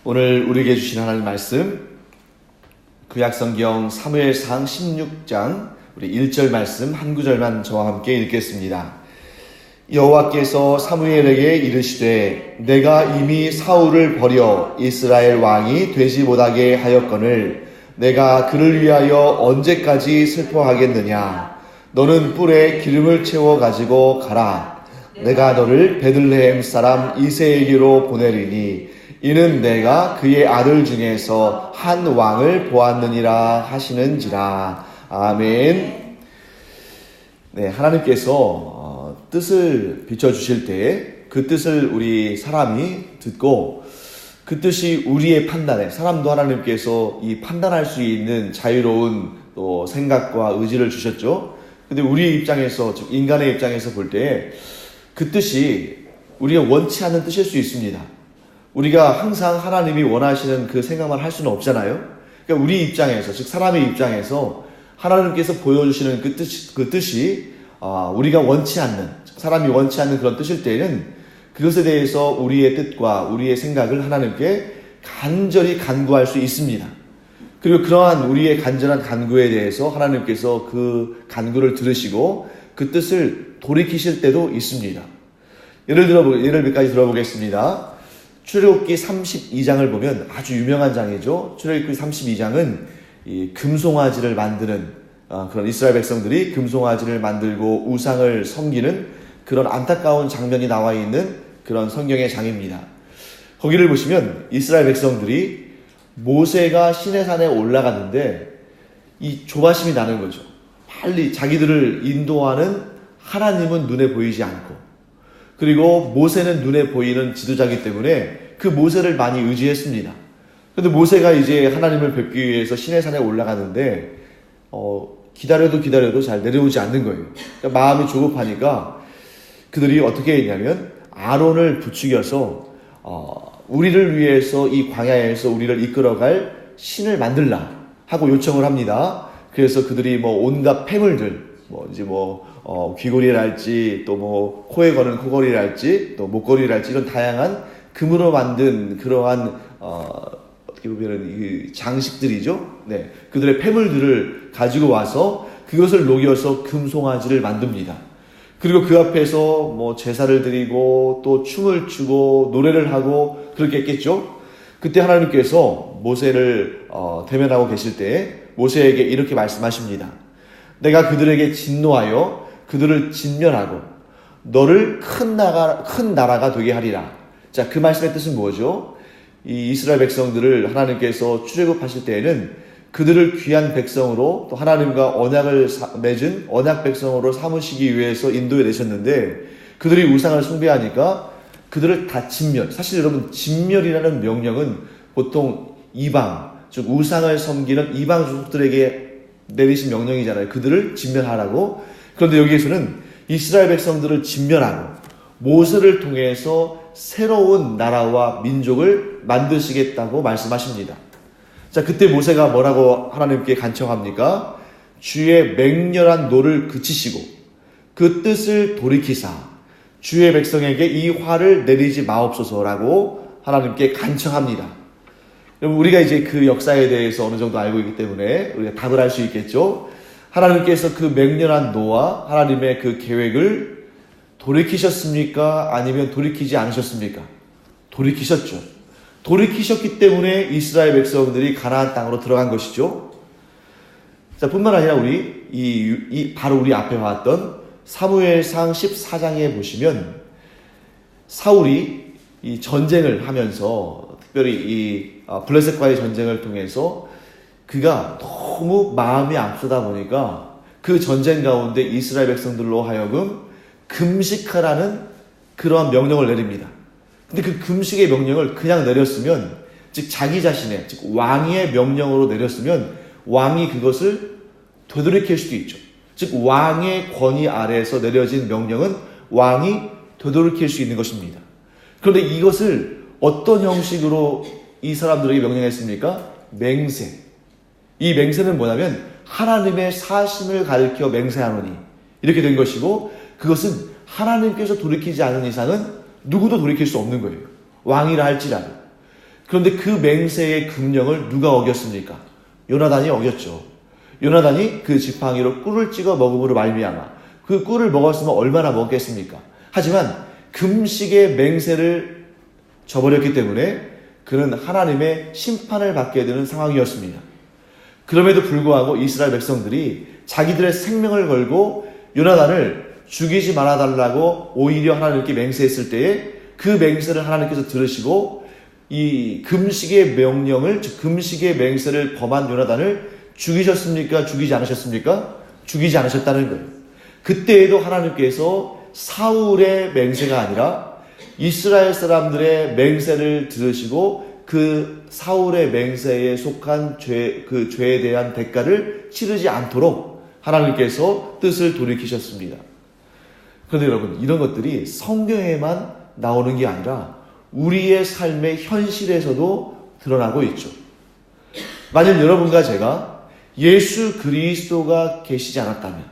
오늘 우리에게 주신 하나님 말씀 구약성경 사무엘상 16장 우리 1절 말씀 한 구절만 저와 함께 읽겠습니다. 여호와께서 사무엘에게 이르시되 내가 이미 사울을 버려 이스라엘 왕이 되지 못하게 하였거늘 내가 그를 위하여 언제까지 슬퍼하겠느냐. 너는 뿔에 기름을 채워 가지고 가라. 내가 너를 베들레헴 사람 이새에게로 보내리니 이는 내가 그의 아들 중에서 한 왕을 보았느니라 하시는지라. 아멘. 네, 하나님께서 뜻을 비춰주실 때 그 뜻을 우리 사람이 듣고 그 뜻이 우리의 판단에, 사람도 하나님께서 이 판단할 수 있는 자유로운 또 생각과 의지를 주셨죠. 근데 우리의 입장에서, 즉 인간의 입장에서 볼 때 그 뜻이 우리가 원치 않는 뜻일 수 있습니다. 우리가 항상 하나님이 원하시는 그 생각만 할 수는 없잖아요. 그러니까 우리 입장에서, 즉 사람의 입장에서 하나님께서 보여주시는 그 뜻이 우리가 원치 않는, 사람이 원치 않는 그런 뜻일 때에는 그것에 대해서 우리의 뜻과 우리의 생각을 하나님께 간절히 간구할 수 있습니다. 그리고 그러한 우리의 간절한 간구에 대해서 하나님께서 그 간구를 들으시고 그 뜻을 돌이키실 때도 있습니다. 예를 몇 가지 들어보겠습니다. 출애굽기 32장을 보면 아주 유명한 장이죠. 출애굽기 32장은 이 금송아지를 만드는 그런 이스라엘 백성들이 금송아지를 만들고 우상을 섬기는 그런 안타까운 장면이 나와 있는 그런 성경의 장입니다. 거기를 보시면 이스라엘 백성들이 모세가 시내산에 올라갔는데 이 조바심이 나는 거죠. 빨리 자기들을 인도하는 하나님은 눈에 보이지 않고, 그리고 모세는 눈에 보이는 지도자이기 때문에 그 모세를 많이 의지했습니다. 그런데 모세가 이제 하나님을 뵙기 위해서 시내산에 올라가는데 기다려도 잘 내려오지 않는 거예요. 그러니까 마음이 조급하니까 그들이 어떻게 했냐면 아론을 부추겨서 우리를 위해서 이 광야에서 우리를 이끌어갈 신을 만들라 하고 요청을 합니다. 그래서 그들이 온갖 폐물들, 귀걸이랄지 또 코에 거는 코걸이랄지 또 목걸이랄지 이런 다양한 금으로 만든 그러한 어떻게 보면은 이 장식들이죠. 네, 그들의 폐물들을 가지고 와서 그것을 녹여서 금송아지를 만듭니다. 그리고 그 앞에서 제사를 드리고 또 춤을 추고 노래를 하고 그렇게 했겠죠. 그때 하나님께서 모세를 대면하고 계실 때 모세에게 이렇게 말씀하십니다. 내가 그들에게 진노하여 그들을 진멸하고 너를 큰 나라가 되게 하리라. 자, 그 말씀의 뜻은 뭐죠? 이 이스라엘 백성들을 하나님께서 출애굽하실 때에는 그들을 귀한 백성으로 또 하나님과 언약을 맺은 언약 백성으로 삼으시기 위해서 인도해 내셨는데 그들이 우상을 숭배하니까 그들을 다 진멸. 사실 여러분, 진멸이라는 명령은 보통 이방, 즉 우상을 섬기는 이방 족속들에게 내리신 명령이잖아요. 그들을 진멸하라고. 그런데 여기에서는 이스라엘 백성들을 진멸하고 모세를 통해서 새로운 나라와 민족을 만드시겠다고 말씀하십니다. 자, 그때 모세가 뭐라고 하나님께 간청합니까? 주의 맹렬한 노를 그치시고 그 뜻을 돌이키사 주의 백성에게 이 화를 내리지 마옵소서라고 하나님께 간청합니다. 여러분, 우리가 이제 그 역사에 대해서 어느 정도 알고 있기 때문에 우리가 답을 할 수 있겠죠. 하나님께서 그 맹렬한 노와 하나님의 그 계획을 돌이키셨습니까? 아니면 돌이키지 않으셨습니까? 돌이키셨죠. 돌이키셨기 때문에 이스라엘 백성들이 가나안 땅으로 들어간 것이죠. 자, 뿐만 아니라 바로 우리 앞에 봤던 사무엘상 14장에 보시면 사울이 이 전쟁을 하면서 특별히 이 블레셋과의 전쟁을 통해서 그가 너무 마음이 앞서다 보니까 그 전쟁 가운데 이스라엘 백성들로 하여금 금식하라는 그러한 명령을 내립니다. 근데 그 금식의 명령을 그냥 내렸으면, 즉 자기 자신의, 즉 왕의 명령으로 내렸으면 왕이 그것을 되돌이킬 수도 있죠. 즉 왕의 권위 아래에서 내려진 명령은 왕이 되돌이킬 수 있는 것입니다. 그런데 이것을 어떤 형식으로 이 사람들에게 명령했습니까? 맹세. 이 맹세는 뭐냐면 하나님의 사심을 가리켜 맹세하노니 이렇게 된 것이고, 그것은 하나님께서 돌이키지 않은 이상은 누구도 돌이킬 수 없는 거예요. 왕이라 할지라도. 그런데 그 맹세의 금령을 누가 어겼습니까? 요나단이 어겼죠. 요나단이 그 지팡이로 꿀을 찍어 먹음으로 말미암아 그 꿀을 먹었으면 얼마나 먹겠습니까? 하지만 금식의 맹세를 저버렸기 때문에 그는 하나님의 심판을 받게 되는 상황이었습니다. 그럼에도 불구하고 이스라엘 백성들이 자기들의 생명을 걸고 요나단을 죽이지 말아달라고 오히려 하나님께 맹세했을 때에 그 맹세를 하나님께서 들으시고 이 금식의 명령을, 즉 금식의 맹세를 범한 요나단을 죽이셨습니까? 죽이지 않으셨습니까? 죽이지 않으셨다는 거예요. 그때에도 하나님께서 사울의 맹세가 아니라 이스라엘 사람들의 맹세를 들으시고 그 사울의 맹세에 속한 그 죄에 대한 대가를 치르지 않도록 하나님께서 뜻을 돌이키셨습니다. 그런데 여러분, 이런 것들이 성경에만 나오는 게 아니라 우리의 삶의 현실에서도 드러나고 있죠. 만약 여러분과 제가 예수 그리스도가 계시지 않았다면,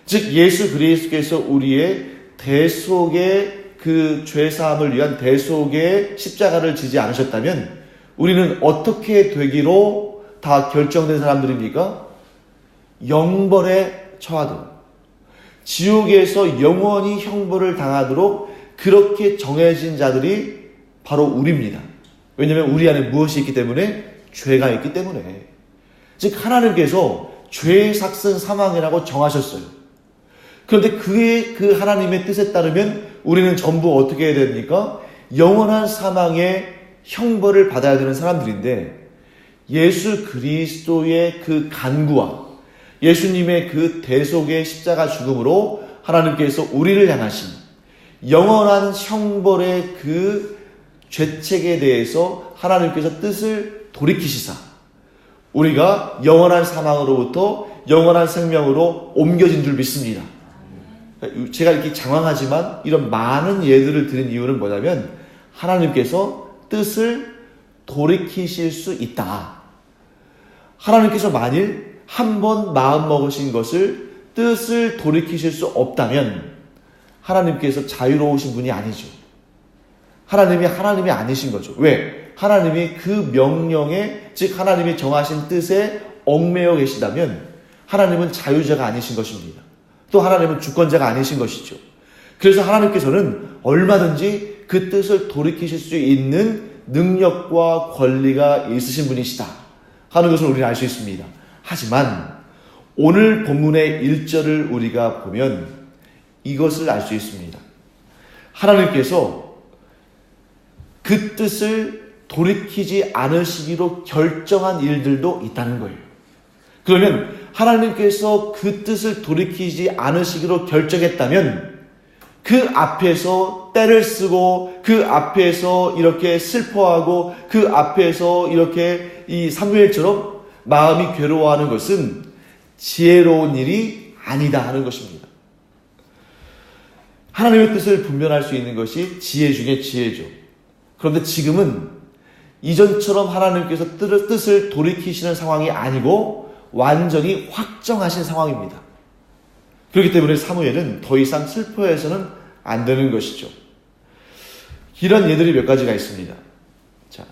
즉 예수 그리스도께서 우리의 대속의 그 죄사함을 위한 대속의 십자가를 지지 않으셨다면 우리는 어떻게 되기로 다 결정된 사람들입니까? 영벌에 처하도록, 지옥에서 영원히 형벌을 당하도록 그렇게 정해진 자들이 바로 우리입니다. 왜냐하면 우리 안에 무엇이 있기 때문에? 죄가 있기 때문에. 즉 하나님께서 죄의 삭은 사망이라고 정하셨어요. 그런데 그 하나님의 뜻에 따르면 우리는 전부 어떻게 해야 됩니까? 영원한 사망의 형벌을 받아야 되는 사람들인데, 예수 그리스도의 그 간구와 예수님의 그 대속의 십자가 죽음으로 하나님께서 우리를 향하신 영원한 형벌의 그 죄책에 대해서 하나님께서 뜻을 돌이키시사 우리가 영원한 사망으로부터 영원한 생명으로 옮겨진 줄 믿습니다. 제가 이렇게 장황하지만 이런 많은 예들을 드린 이유는 뭐냐면 하나님께서 뜻을 돌이키실 수 있다. 하나님께서 만일 한번 마음 먹으신 것을 뜻을 돌이키실 수 없다면 하나님께서 자유로우신 분이 아니죠. 하나님이 아니신 거죠. 왜? 하나님이 그 명령에, 즉 하나님이 정하신 뜻에 얽매여 계시다면 하나님은 자유자가 아니신 것입니다. 또 하나님은 주권자가 아니신 것이죠. 그래서 하나님께서는 얼마든지 그 뜻을 돌이키실 수 있는 능력과 권리가 있으신 분이시다 하는 것을 우리는 알 수 있습니다. 하지만 오늘 본문의 1절을 우리가 보면 이것을 알 수 있습니다. 하나님께서 그 뜻을 돌이키지 않으시기로 결정한 일들도 있다는 거예요. 그러면 하나님께서 그 뜻을 돌이키지 않으시기로 결정했다면 그 앞에서 떼를 쓰고 그 앞에서 이렇게 슬퍼하고 그 앞에서 이렇게 이 사무엘처럼 마음이 괴로워하는 것은 지혜로운 일이 아니다 하는 것입니다. 하나님의 뜻을 분별할 수 있는 것이 지혜 중에 지혜죠. 그런데 지금은 이전처럼 하나님께서 뜻을 돌이키시는 상황이 아니고 완전히 확정하신 상황입니다. 그렇기 때문에 사무엘은 더 이상 슬퍼해서는 안 되는 것이죠. 이런 예들이 몇 가지가 있습니다. 자,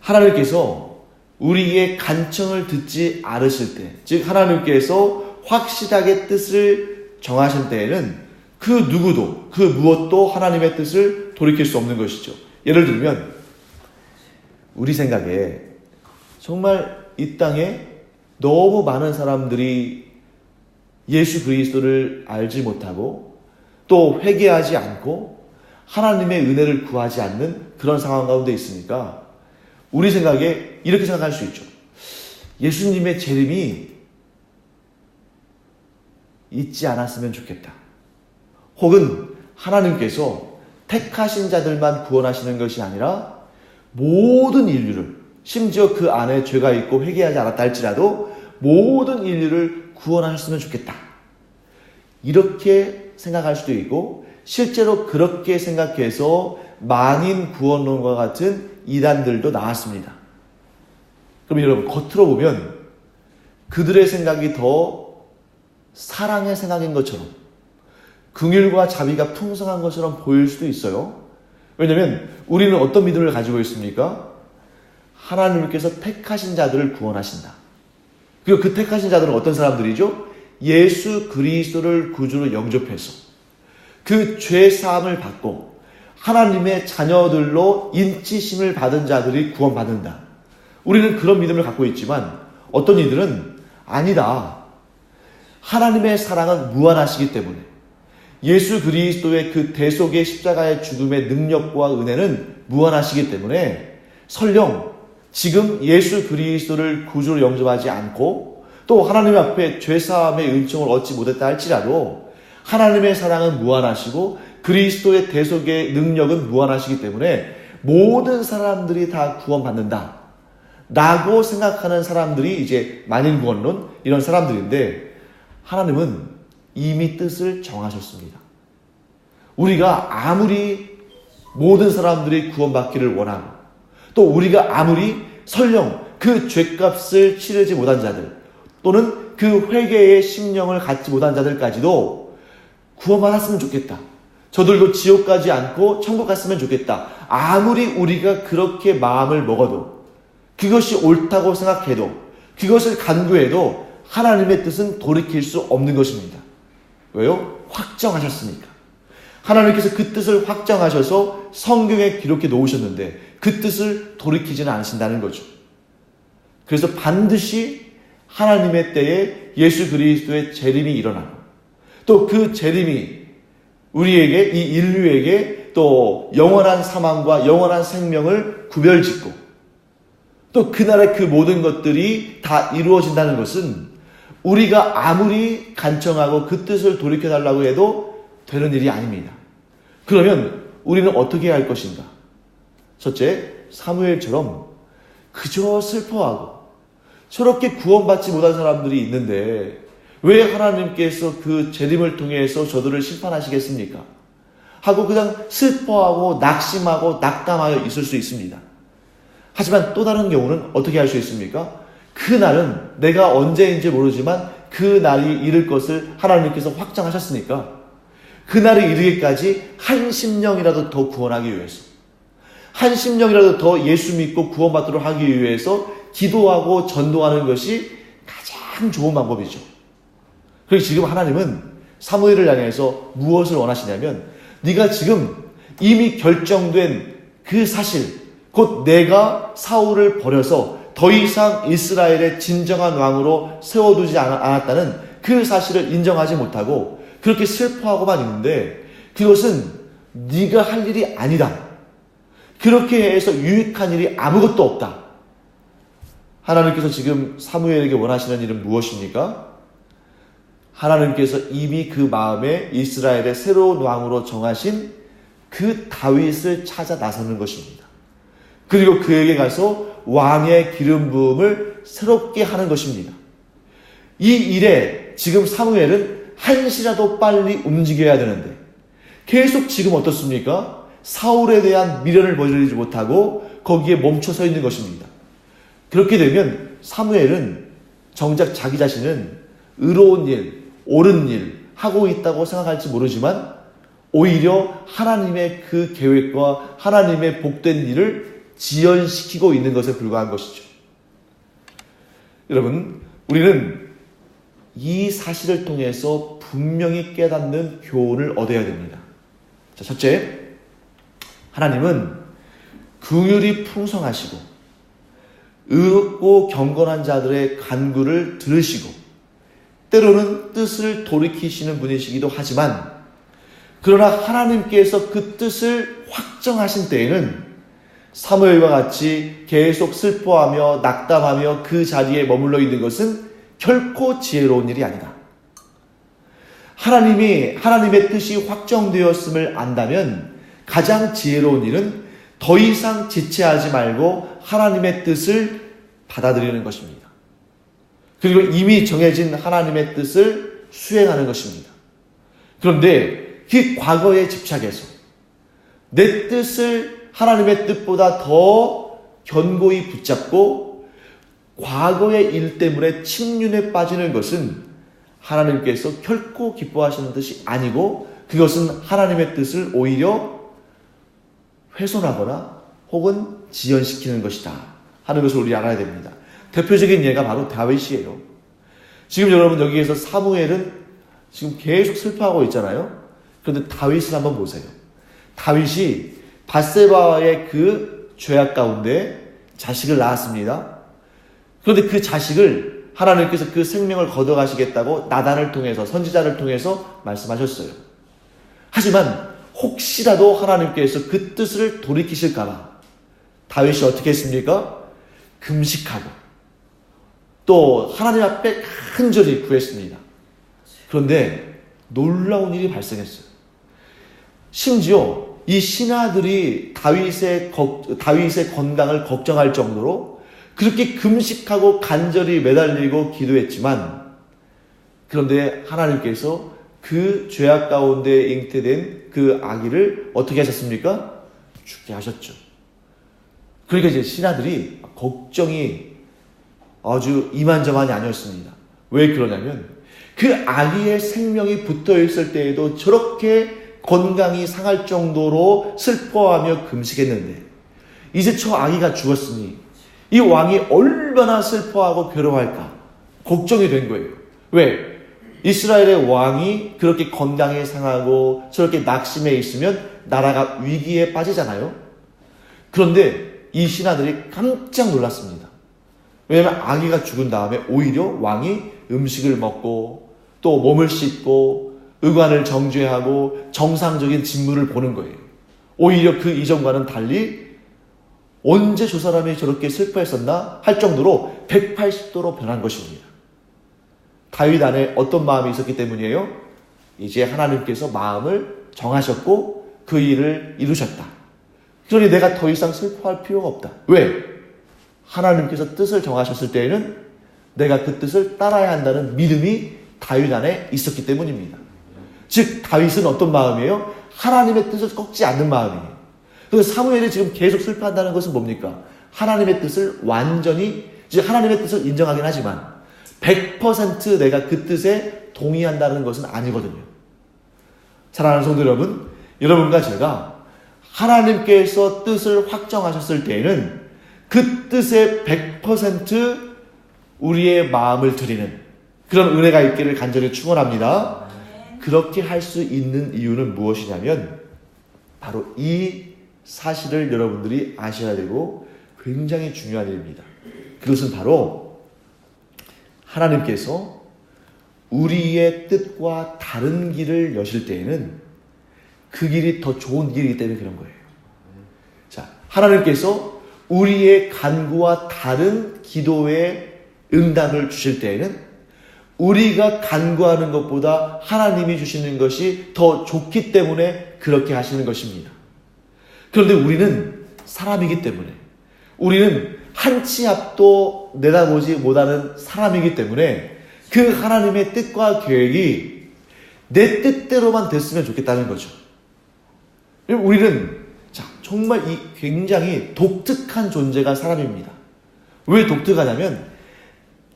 하나님께서 우리의 간청을 듣지 않으실 때, 즉 하나님께서 확실하게 뜻을 정하신 때에는 그 누구도, 그 무엇도 하나님의 뜻을 돌이킬 수 없는 것이죠. 예를 들면 우리 생각에 정말 이 땅에 너무 많은 사람들이 예수 그리스도를 알지 못하고 또 회개하지 않고 하나님의 은혜를 구하지 않는 그런 상황 가운데 있으니까 우리 생각에 이렇게 생각할 수 있죠. 예수님의 재림이 있지 않았으면 좋겠다. 혹은 하나님께서 택하신 자들만 구원하시는 것이 아니라 모든 인류를, 심지어 그 안에 죄가 있고 회개하지 않았다 할지라도 모든 인류를 구원하셨으면 좋겠다. 이렇게 생각할 수도 있고 실제로 그렇게 생각해서 만인 구원론과 같은 이단들도 나왔습니다. 그럼 여러분, 겉으로 보면 그들의 생각이 더 사랑의 생각인 것처럼, 긍휼과 자비가 풍성한 것처럼 보일 수도 있어요. 왜냐하면 우리는 어떤 믿음을 가지고 있습니까? 하나님께서 택하신 자들을 구원하신다. 그리고 그 택하신 자들은 어떤 사람들이죠? 예수 그리스도를 구주로 영접해서 그 죄 사함을 받고 하나님의 자녀들로 인치심을 받은 자들이 구원받는다. 우리는 그런 믿음을 갖고 있지만 어떤 이들은 아니다. 하나님의 사랑은 무한하시기 때문에 예수 그리스도의 그 대속의 십자가의 죽음의 능력과 은혜는 무한하시기 때문에 설령 지금 예수 그리스도를 구주로 영접하지 않고 또 하나님 앞에 죄사함의 은총을 얻지 못했다 할지라도 하나님의 사랑은 무한하시고 그리스도의 대속의 능력은 무한하시기 때문에 모든 사람들이 다 구원받는다 라고 생각하는 사람들이 이제 만인구원론 이런 사람들인데 하나님은 이미 뜻을 정하셨습니다. 우리가 아무리 모든 사람들이 구원받기를 원하고 또 우리가 아무리 설령 그 죄값을 치르지 못한 자들 또는 그 회개의 심령을 갖지 못한 자들까지도 구원받았으면 좋겠다. 저들도 지옥 가지 않고 천국 갔으면 좋겠다. 아무리 우리가 그렇게 마음을 먹어도 그것이 옳다고 생각해도 그것을 간구해도 하나님의 뜻은 돌이킬 수 없는 것입니다. 왜요? 확정하셨으니까. 하나님께서 그 뜻을 확정하셔서 성경에 기록해 놓으셨는데 그 뜻을 돌이키지는 않으신다는 거죠. 그래서 반드시 하나님의 때에 예수 그리스도의 재림이 일어나고 또 그 재림이 우리에게 이 인류에게 또 영원한 사망과 영원한 생명을 구별짓고 또 그날의 그 모든 것들이 다 이루어진다는 것은 우리가 아무리 간청하고 그 뜻을 돌이켜달라고 해도 되는 일이 아닙니다. 그러면 우리는 어떻게 해야 할 것인가? 첫째, 사무엘처럼 그저 슬퍼하고 저렇게 구원받지 못한 사람들이 있는데 왜 하나님께서 그 재림을 통해서 저들을 심판하시겠습니까? 하고 그냥 슬퍼하고 낙심하고 낙담하여 있을 수 있습니다. 하지만 또 다른 경우는 어떻게 할 수 있습니까? 그날은 내가 언제인지 모르지만 그 날이 이를 것을 하나님께서 확정하셨으니까 그 날이 이르기까지 한 심령이라도 더 구원하기 위해서 한 심령이라도 더 예수 믿고 구원받도록 하기 위해서 기도하고 전도하는 것이 가장 좋은 방법이죠. 그리고 지금 하나님은 사무엘을 향해서 무엇을 원하시냐면 네가 지금 이미 결정된 그 사실 곧 내가 사울을 버려서 더 이상 이스라엘의 진정한 왕으로 세워두지 않았다는 그 사실을 인정하지 못하고 그렇게 슬퍼하고만 있는데 그것은 네가 할 일이 아니다. 그렇게 해서 유익한 일이 아무것도 없다. 하나님께서 지금 사무엘에게 원하시는 일은 무엇입니까? 하나님께서 이미 그 마음에 이스라엘의 새로운 왕으로 정하신 그 다윗을 찾아 나서는 것입니다. 그리고 그에게 가서 왕의 기름 부음을 새롭게 하는 것입니다. 이 일에 지금 사무엘은 한시라도 빨리 움직여야 되는데 계속 지금 어떻습니까? 사울에 대한 미련을 버리지 못하고 거기에 멈춰 서 있는 것입니다. 그렇게 되면 사무엘은 정작 자기 자신은 의로운 일, 옳은 일 하고 있다고 생각할지 모르지만 오히려 하나님의 그 계획과 하나님의 복된 일을 지연시키고 있는 것에 불과한 것이죠. 여러분, 우리는 이 사실을 통해서 분명히 깨닫는 교훈을 얻어야 됩니다. 자, 첫째, 하나님은 긍휼이 풍성하시고 의롭고 경건한 자들의 간구를 들으시고 때로는 뜻을 돌이키시는 분이시기도 하지만 그러나 하나님께서 그 뜻을 확정하신 때에는 사무엘과 같이 계속 슬퍼하며 낙담하며 그 자리에 머물러 있는 것은 결코 지혜로운 일이 아니다. 하나님의 뜻이 확정되었음을 안다면 가장 지혜로운 일은 더 이상 지체하지 말고 하나님의 뜻을 받아들이는 것입니다. 그리고 이미 정해진 하나님의 뜻을 수행하는 것입니다. 그런데 그 과거에 집착해서 내 뜻을 하나님의 뜻보다 더 견고히 붙잡고 과거의 일 때문에 침륜에 빠지는 것은 하나님께서 결코 기뻐하시는 뜻이 아니고 그것은 하나님의 뜻을 오히려 훼손하거나 혹은 지연시키는 것이다 하는 것을 우리 알아야 됩니다. 대표적인 예가 바로 다윗이에요. 지금 여러분 여기에서 사무엘은 지금 계속 슬퍼하고 있잖아요. 그런데 다윗을 한번 보세요. 다윗이 밧세바의 그 죄악 가운데 자식을 낳았습니다. 그런데 그 자식을 하나님께서 그 생명을 걷어가시겠다고 나단을 통해서, 선지자를 통해서 말씀하셨어요. 하지만 혹시라도 하나님께서 그 뜻을 돌이키실까봐 다윗이 어떻게 했습니까? 금식하고 또 하나님 앞에 간절히 구했습니다. 그런데 놀라운 일이 발생했어요. 심지어 이 신하들이 다윗의 건강을 걱정할 정도로 그렇게 금식하고 간절히 매달리고 기도했지만, 그런데 하나님께서 그 죄악 가운데 잉태된 그 아기를 어떻게 하셨습니까? 죽게 하셨죠. 그러니까 이제 신하들이 걱정이 아주 이만저만이 아니었습니다. 왜 그러냐면 그 아기의 생명이 붙어 있을 때에도 저렇게 건강이 상할 정도로 슬퍼하며 금식했는데 이제 저 아기가 죽었으니 이 왕이 얼마나 슬퍼하고 괴로워할까 걱정이 된 거예요. 왜? 이스라엘의 왕이 그렇게 건강이 상하고 저렇게 낙심해 있으면 나라가 위기에 빠지잖아요. 그런데 이 신하들이 깜짝 놀랐습니다. 왜냐하면 아기가 죽은 다음에 오히려 왕이 음식을 먹고 또 몸을 씻고 의관을 정죄하고 정상적인 직무를 보는 거예요. 오히려 그 이전과는 달리 언제 저 사람이 저렇게 슬퍼했었나 할 정도로 180도로 변한 것입니다. 다윗 안에 어떤 마음이 있었기 때문이에요? 이제 하나님께서 마음을 정하셨고 그 일을 이루셨다. 그러니 내가 더 이상 슬퍼할 필요가 없다. 왜? 하나님께서 뜻을 정하셨을 때에는 내가 그 뜻을 따라야 한다는 믿음이 다윗 안에 있었기 때문입니다. 즉 다윗은 어떤 마음이에요? 하나님의 뜻을 꺾지 않는 마음이에요. 그래서 사무엘이 지금 계속 슬퍼한다는 것은 뭡니까? 하나님의 뜻을 완전히, 즉 하나님의 뜻을 인정하긴 하지만 100% 내가 그 뜻에 동의한다는 것은 아니거든요. 사랑하는 성도 여러분, 여러분과 제가 하나님께서 뜻을 확정하셨을 때에는 그 뜻에 100% 우리의 마음을 드리는 그런 은혜가 있기를 간절히 축원합니다. 그렇게 할 수 있는 이유는 무엇이냐면 바로 이 사실을 여러분들이 아셔야 되고 굉장히 중요한 일입니다. 그것은 바로 하나님께서 우리의 뜻과 다른 길을 여실 때에는 그 길이 더 좋은 길이기 때문에 그런 거예요. 자, 하나님께서 우리의 간구와 다른 기도의 응답을 주실 때에는 우리가 간구하는 것보다 하나님이 주시는 것이 더 좋기 때문에 그렇게 하시는 것입니다. 그런데 우리는 사람이기 때문에, 우리는 한 치 앞도 내다보지 못하는 사람이기 때문에 그 하나님의 뜻과 계획이 내 뜻대로만 됐으면 좋겠다는 거죠. 우리는 정말 이 굉장히 독특한 존재가 사람입니다. 왜 독특하냐면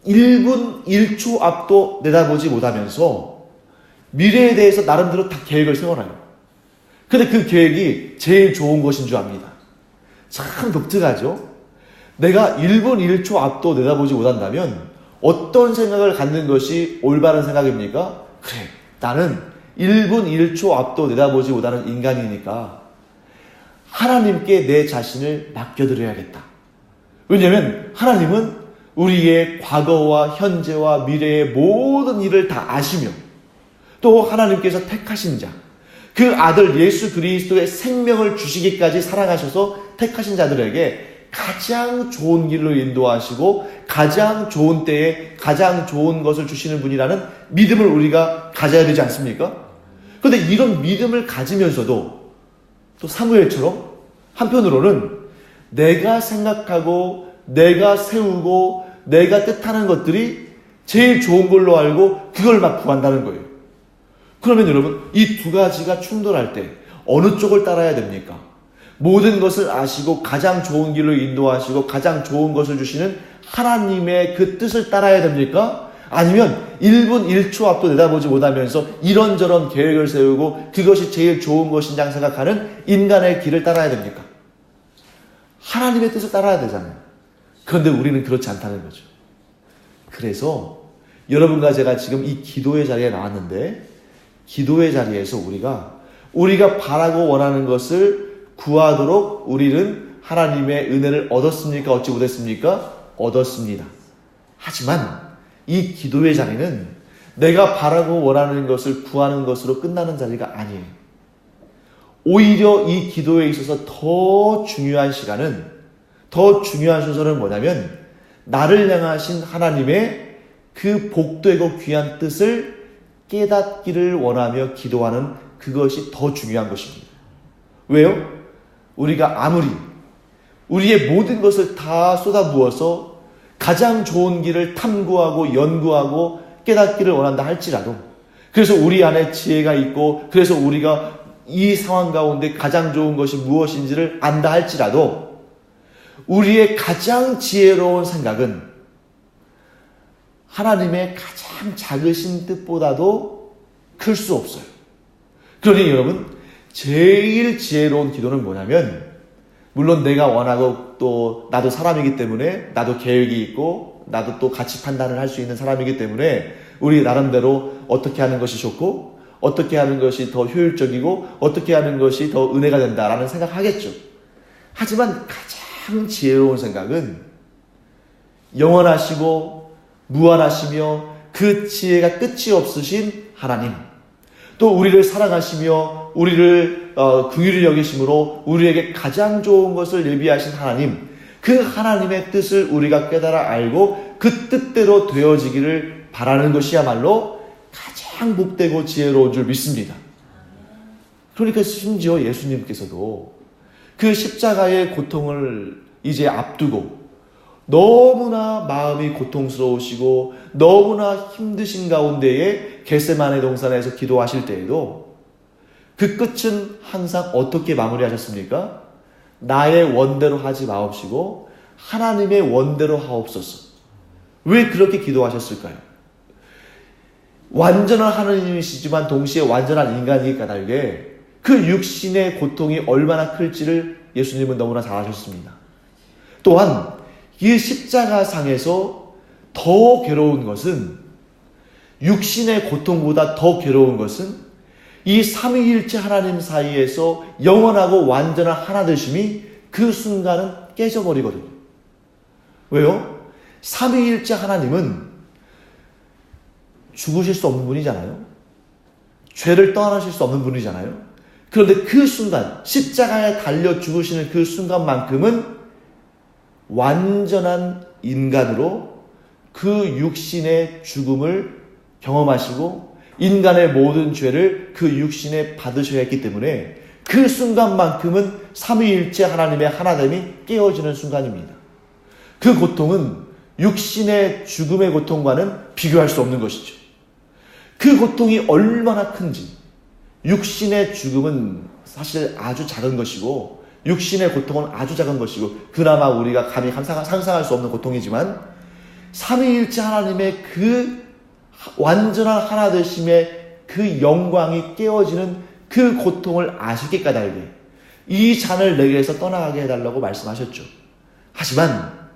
1분 1초 앞도 내다보지 못하면서 미래에 대해서 나름대로 다 계획을 세워놔요. 근데 그 계획이 제일 좋은 것인 줄 압니다. 참 독특하죠? 내가 1분 1초 앞도 내다보지 못한다면 어떤 생각을 갖는 것이 올바른 생각입니까? 그래, 나는 1분 1초 앞도 내다보지 못하는 인간이니까 하나님께 내 자신을 맡겨드려야겠다. 왜냐하면 하나님은 우리의 과거와 현재와 미래의 모든 일을 다 아시며 또 하나님께서 택하신 자, 그 아들 예수 그리스도의 생명을 주시기까지 사랑하셔서 택하신 자들에게 가장 좋은 길로 인도하시고 가장 좋은 때에 가장 좋은 것을 주시는 분이라는 믿음을 우리가 가져야 되지 않습니까? 그런데 이런 믿음을 가지면서도 또 사무엘처럼 한편으로는 내가 생각하고 내가 세우고 내가 뜻하는 것들이 제일 좋은 걸로 알고 그걸 막 구한다는 거예요. 그러면 여러분, 이 두 가지가 충돌할 때 어느 쪽을 따라야 됩니까? 모든 것을 아시고 가장 좋은 길로 인도하시고 가장 좋은 것을 주시는 하나님의 그 뜻을 따라야 됩니까? 아니면 1분 1초 앞도 내다보지 못하면서 이런저런 계획을 세우고 그것이 제일 좋은 것이냐 생각하는 인간의 길을 따라야 됩니까? 하나님의 뜻을 따라야 되잖아요. 그런데 우리는 그렇지 않다는 거죠. 그래서 여러분과 제가 지금 이 기도의 자리에 나왔는데, 기도의 자리에서 우리가 바라고 원하는 것을 구하도록 우리는 하나님의 은혜를 얻었습니까? 얻지 못했습니까? 얻었습니다. 하지만 이 기도의 자리는 내가 바라고 원하는 것을 구하는 것으로 끝나는 자리가 아니에요. 오히려 이 기도에 있어서 더 중요한 시간은, 더 중요한 순서는 뭐냐면, 나를 향하신 하나님의 그 복되고 귀한 뜻을 깨닫기를 원하며 기도하는 그것이 더 중요한 것입니다. 왜요? 우리가 아무리 우리의 모든 것을 다 쏟아부어서 가장 좋은 길을 탐구하고 연구하고 깨닫기를 원한다 할지라도, 그래서 우리 안에 지혜가 있고, 그래서 우리가 이 상황 가운데 가장 좋은 것이 무엇인지를 안다 할지라도, 우리의 가장 지혜로운 생각은 하나님의 가장 작으신 뜻보다도 클 수 없어요. 그러니 여러분, 제일 지혜로운 기도는 뭐냐면, 물론 내가 원하고 또 나도 사람이기 때문에, 나도 계획이 있고 나도 또 가치 판단을 할 수 있는 사람이기 때문에 우리 나름대로 어떻게 하는 것이 좋고 어떻게 하는 것이 더 효율적이고 어떻게 하는 것이 더 은혜가 된다라는 생각하겠죠. 하지만 가장 지혜로운 생각은 영원하시고 무한하시며 그 지혜가 끝이 없으신 하나님, 또 우리를 사랑하시며 우리를 긍휼히 여기심으로 우리에게 가장 좋은 것을 예비하신 하나님, 그 하나님의 뜻을 우리가 깨달아 알고 그 뜻대로 되어지기를 바라는 것이야말로 가장 복되고 지혜로운 줄 믿습니다. 그러니까 심지어 예수님께서도 그 십자가의 고통을 이제 앞두고 너무나 마음이 고통스러우시고 너무나 힘드신 가운데에 겟세마네 동산에서 기도하실 때에도 그 끝은 항상 어떻게 마무리하셨습니까? 나의 원대로 하지 마옵시고 하나님의 원대로 하옵소서. 왜 그렇게 기도하셨을까요? 완전한 하나님이시지만 동시에 완전한 인간이기 까닭에 그 육신의 고통이 얼마나 클지를 예수님은 너무나 잘 아셨습니다. 또한 이 십자가상에서 더 괴로운 것은, 육신의 고통보다 더 괴로운 것은 이 삼위일체 하나님 사이에서 영원하고 완전한 하나 되심이 그 순간은 깨져버리거든요. 왜요? 삼위일체 하나님은 죽으실 수 없는 분이잖아요. 죄를 떠나실 수 없는 분이잖아요. 그런데 그 순간, 십자가에 달려 죽으시는 그 순간만큼은 완전한 인간으로 그 육신의 죽음을 경험하시고 인간의 모든 죄를 그 육신에 받으셔야 했기 때문에 그 순간만큼은 삼위일체 하나님의 하나됨이 깨어지는 순간입니다. 그 고통은 육신의 죽음의 고통과는 비교할 수 없는 것이죠. 그 고통이 얼마나 큰지, 육신의 죽음은 사실 아주 작은 것이고 육신의 고통은 아주 작은 것이고 그나마 우리가 감히 상상할 수 없는 고통이지만, 삼위일체 하나님의 그 완전한 하나 되심의 그 영광이 깨어지는 그 고통을 아시게 까닭에 이 잔을 내게서 떠나가게 해달라고 말씀하셨죠. 하지만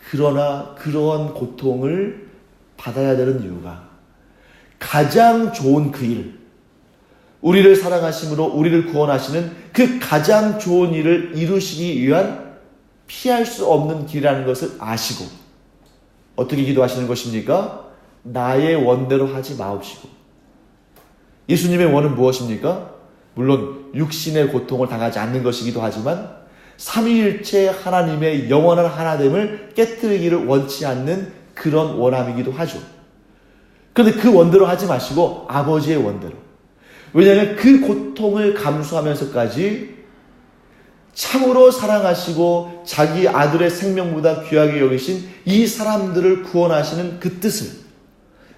그러나 그러한 고통을 받아야 되는 이유가 가장 좋은 그 일, 우리를 사랑하심으로 우리를 구원하시는 그 가장 좋은 일을 이루시기 위한 피할 수 없는 길이라는 것을 아시고 어떻게 기도하시는 것입니까? 나의 원대로 하지 마옵시고. 예수님의 원은 무엇입니까? 물론 육신의 고통을 당하지 않는 것이기도 하지만 삼위일체 하나님의 영원한 하나됨을 깨뜨리기를 원치 않는 그런 원함이기도 하죠. 그런데 그 원대로 하지 마시고 아버지의 원대로. 왜냐하면 그 고통을 감수하면서까지 참으로 사랑하시고 자기 아들의 생명보다 귀하게 여기신 이 사람들을 구원하시는 그 뜻을,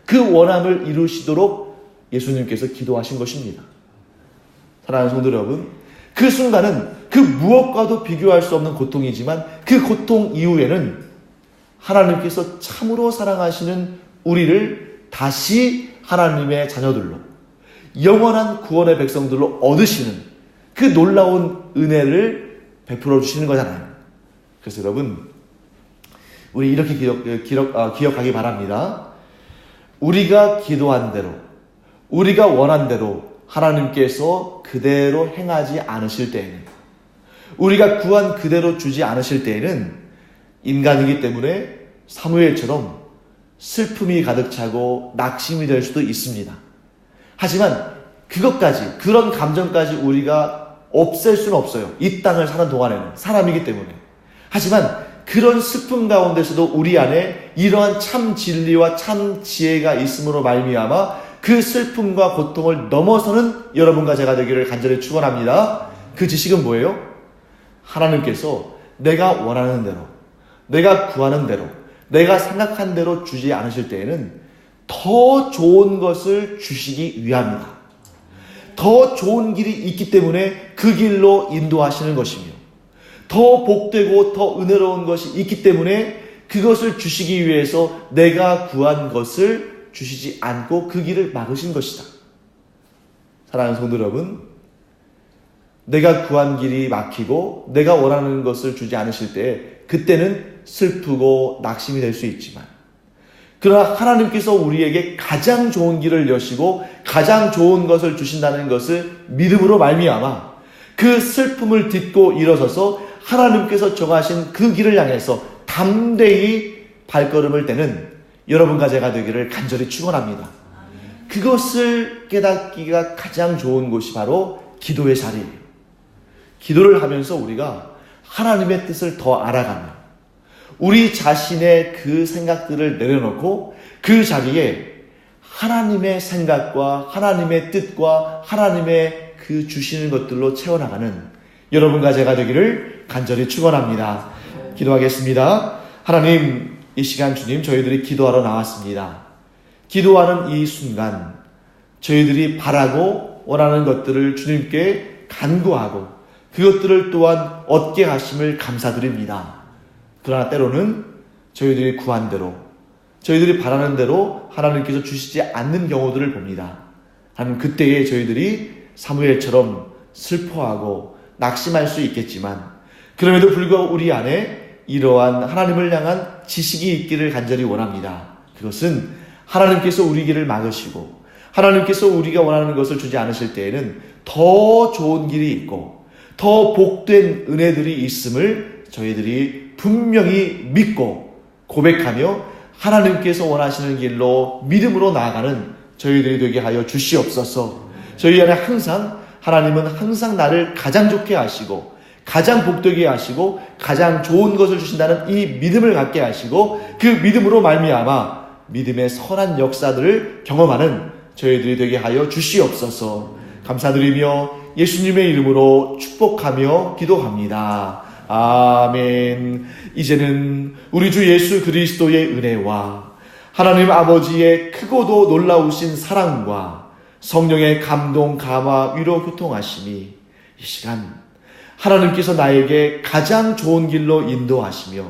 그 원함을 이루시도록 예수님께서 기도하신 것입니다. 사랑하는 성도 여러분, 그 순간은 그 무엇과도 비교할 수 없는 고통이지만 그 고통 이후에는 하나님께서 참으로 사랑하시는 우리를 다시 하나님의 자녀들로, 영원한 구원의 백성들로 얻으시는 그 놀라운 은혜를 베풀어 주시는 거잖아요. 그래서 여러분, 우리 이렇게 기억하기 바랍니다. 우리가 기도한 대로, 우리가 원한 대로 하나님께서 그대로 행하지 않으실 때에는, 우리가 구한 그대로 주지 않으실 때에는 인간이기 때문에 사무엘처럼 슬픔이 가득 차고 낙심이 될 수도 있습니다. 하지만 그것까지, 그런 감정까지 우리가 없앨 수는 없어요. 이 땅을 사는 동안에는 사람이기 때문에. 하지만 그런 슬픔 가운데서도 우리 안에 이러한 참 진리와 참 지혜가 있음으로 말미암아 그 슬픔과 고통을 넘어서는 여러분과 제가 되기를 간절히 축원합니다. 그 지식은 뭐예요? 하나님께서 내가 원하는 대로, 내가 구하는 대로, 내가 생각한 대로 주지 않으실 때에는 더 좋은 것을 주시기 위함이다. 더 좋은 길이 있기 때문에 그 길로 인도하시는 것이며, 더 복되고 더 은혜로운 것이 있기 때문에 그것을 주시기 위해서 내가 구한 것을 주시지 않고 그 길을 막으신 것이다. 사랑하는 성도 여러분, 내가 구한 길이 막히고 내가 원하는 것을 주지 않으실 때 그때는 슬프고 낙심이 될 수 있지만, 그러나 하나님께서 우리에게 가장 좋은 길을 여시고 가장 좋은 것을 주신다는 것을 믿음으로 말미암아 그 슬픔을 딛고 일어서서 하나님께서 정하신 그 길을 향해서 담대히 발걸음을 떼는 여러분과 제가 되기를 간절히 축원합니다. 그것을 깨닫기가 가장 좋은 곳이 바로 기도의 자리예요. 기도를 하면서 우리가 하나님의 뜻을 더 알아가며 우리 자신의 그 생각들을 내려놓고 그 자리에 하나님의 생각과 하나님의 뜻과 하나님의 그 주시는 것들로 채워나가는 여러분과 제가 되기를 간절히 축원합니다. 기도하겠습니다. 하나님, 이 시간 주님, 저희들이 기도하러 나왔습니다. 기도하는 이 순간 저희들이 바라고 원하는 것들을 주님께 간구하고 그것들을 또한 얻게 하심을 감사드립니다. 그러나 때로는 저희들이 구한 대로, 저희들이 바라는 대로 하나님께서 주시지 않는 경우들을 봅니다. 하나님, 그때에 저희들이 사무엘처럼 슬퍼하고 낙심할 수 있겠지만, 그럼에도 불구하고 우리 안에 이러한 하나님을 향한 지식이 있기를 간절히 원합니다. 그것은 하나님께서 우리 길을 막으시고 하나님께서 우리가 원하는 것을 주지 않으실 때에는 더 좋은 길이 있고 더 복된 은혜들이 있음을 저희들이 분명히 믿고 고백하며 하나님께서 원하시는 길로 믿음으로 나아가는 저희들이 되게 하여 주시옵소서. 저희 안에 항상 하나님은 항상 나를 가장 좋게 하시고 가장 복되게 하시고 가장 좋은 것을 주신다는 이 믿음을 갖게 하시고 그 믿음으로 말미암아 믿음의 선한 역사들을 경험하는 저희들이 되게 하여 주시옵소서. 감사드리며 예수님의 이름으로 축복하며 기도합니다. 아멘. 이제는 우리 주 예수 그리스도의 은혜와 하나님 아버지의 크고도 놀라우신 사랑과 성령의 감동, 감화, 위로, 교통하심이 이 시간 하나님께서 나에게 가장 좋은 길로 인도하시며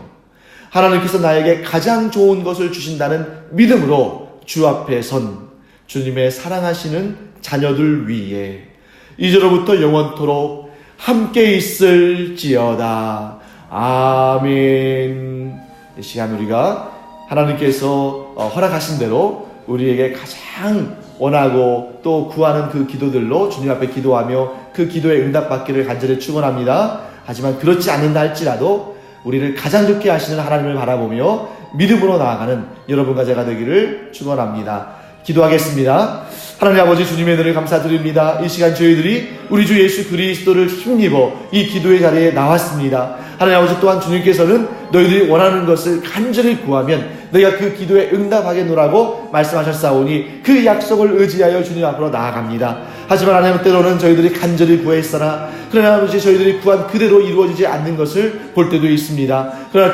하나님께서 나에게 가장 좋은 것을 주신다는 믿음으로 주 앞에 선 주님의 사랑하시는 자녀들 위에 이제로부터 영원토록 함께 있을지어다. 아멘. 이 시간 우리가 하나님께서 허락하신 대로 우리에게 가장 원하고 또 구하는 그 기도들로 주님 앞에 기도하며 그 기도에 응답받기를 간절히 축원합니다. 하지만 그렇지 않는다 할지라도 우리를 가장 좋게 하시는 하나님을 바라보며 믿음으로 나아가는 여러분과 제가 되기를 축원합니다. 기도하겠습니다. 하나님 아버지, 주님의 은혜를 감사드립니다. 이 시간 저희들이 우리 주 예수 그리스도를 힘입어 이 기도의 자리에 나왔습니다. 하나님 아버지, 또한 주님께서는 너희들이 원하는 것을 간절히 구하면 너희가 그 기도에 응답하겠노라고 말씀하셨사오니 그 약속을 의지하여 주님 앞으로 나아갑니다. 하지만 하나님, 때로는 저희들이 간절히 구했으나 그러나 아버지 저희들이 구한 그대로 이루어지지 않는 것을 볼 때도 있습니다. 그러나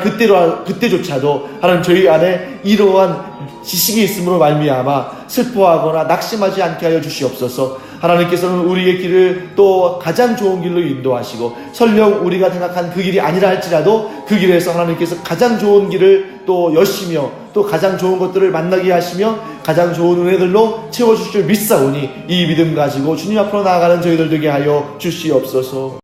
그때조차도 하나님 저희 안에 이러한 지식이 있음으로 말미암아 슬퍼하거나 낙심하지 않게 하여 주시옵소서. 하나님께서는 우리의 길을 또 가장 좋은 길로 인도하시고 설령 우리가 생각한 그 길이 아니라 할지라도 그 길에서 하나님께서 가장 좋은 길을 또 여시며 또 가장 좋은 것들을 만나게 하시며 가장 좋은 은혜들로 채워주실 줄 믿사오니 이 믿음 가지고 주님 앞으로 나아가는 저희들 되게 하여 주시옵소서.